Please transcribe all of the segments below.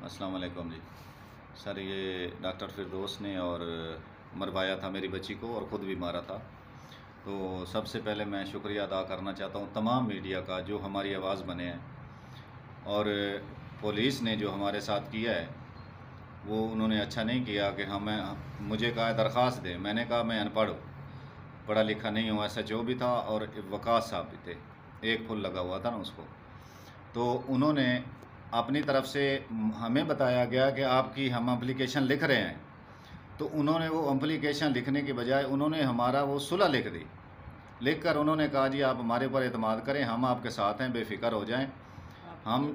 अस्सलाम वालेकुम जी। सर ये डॉक्टर फिरदौस ने और मरवाया था मेरी बच्ची को और ख़ुद भी मारा था। तो सबसे पहले मैं शुक्रिया अदा करना चाहता हूँ तमाम मीडिया का जो हमारी आवाज़ बने हैं, और पुलिस ने जो हमारे साथ किया है वो उन्होंने अच्छा नहीं किया कि हमें मुझे कहा दरख्वास्त दें। मैंने कहा मैं अनपढ़ हूँ, पढ़ा लिखा नहीं हूँ। SHO भी था और वकास साहब भी थे, एक फुल लगा हुआ था ना उसको। तो उन्होंने अपनी तरफ से हमें बताया गया कि आपकी हम एप्लीकेशन लिख रहे हैं, तो उन्होंने वो एप्लीकेशन लिखने के बजाय उन्होंने हमारा वो सुलह लिख दी। लिख कर उन्होंने कहा जी आप हमारे ऊपर एतमाद करें, हम आपके साथ हैं, बेफिक्र हो जाएं। हम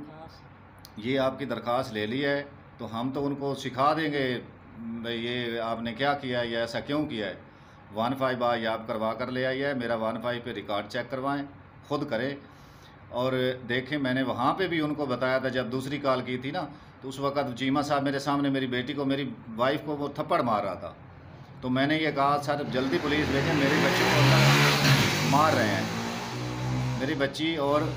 ये आपकी दरख्वास्त ले ली है तो हम तो उनको सिखा देंगे भाई ये आपने क्या किया है या ऐसा क्यों किया है। 15 ये आप करवा कर ले आई है, मेरा 15 पे रिकॉर्ड चेक करवाएं, ख़ुद करें। और देखें मैंने वहाँ पे भी उनको बताया था, जब दूसरी कॉल की थी ना तो उस वक़्त चीमा साहब मेरे सामने मेरी बेटी को, मेरी वाइफ को वो थप्पड़ मार रहा था। तो मैंने ये कहा सर जल्दी पुलिस भेजें, मेरी बच्ची को मार रहे हैं। मेरी बच्ची और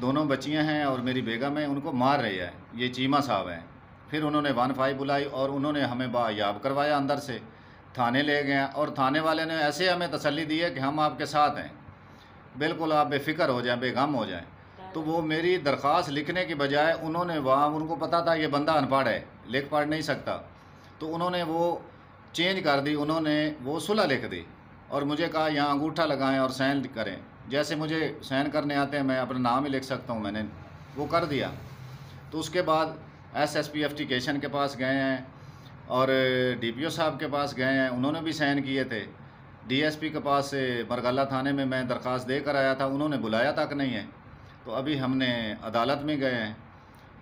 दोनों बच्चियां हैं और मेरी बेगम है, उनको मार रही है, ये चीमा साहब हैं। फिर उन्होंने 15 बुलाई और उन्होंने हमें बायाब करवाया, अंदर से थाने ले गए और थाने वाले ने ऐसे हमें तसल्ली दी है कि हम आपके साथ हैं, बिल्कुल आप बेफिक्र हो जाएं, बेगम हो जाएं। तो वो मेरी दरख्वास्त लिखने के बजाय उन्होंने वहाँ, उनको पता था ये बंदा अनपढ़ है, लिख पढ़ नहीं सकता, तो उन्होंने वो चेंज कर दी, उन्होंने वो सुलह लिख दी और मुझे कहा यहाँ अंगूठा लगाएं और साइन करें। जैसे मुझे साइन करने आते हैं मैं अपना नाम ही लिख सकता हूँ, मैंने वो कर दिया। तो उसके बाद SSP स्टेशन के पास गए हैं और DPO साहब के पास गए हैं, उन्होंने भी साइन किए थे। DSP के पास से बरगला थाने में मैं दरख्वास्त दे कर आया था, उन्होंने बुलाया तक नहीं है। तो अभी हमने अदालत में गए हैं,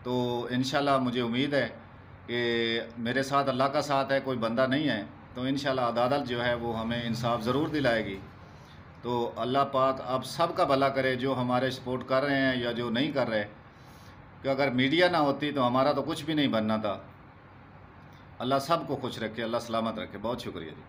तो इंशाल्लाह मुझे उम्मीद है कि मेरे साथ अल्लाह का साथ है, कोई बंदा नहीं है, तो इंशाल्लाह अदालत जो है वो हमें इंसाफ ज़रूर दिलाएगी। तो अल्लाह पाक अब सब का भला करे, जो हमारे सपोर्ट कर रहे हैं या जो नहीं कर रहे, कि अगर मीडिया ना होती तो हमारा तो कुछ भी नहीं बनना था। अल्लाह सबको खुश रखे, अल्लाह सलामत रखे। बहुत शुक्रिया जी।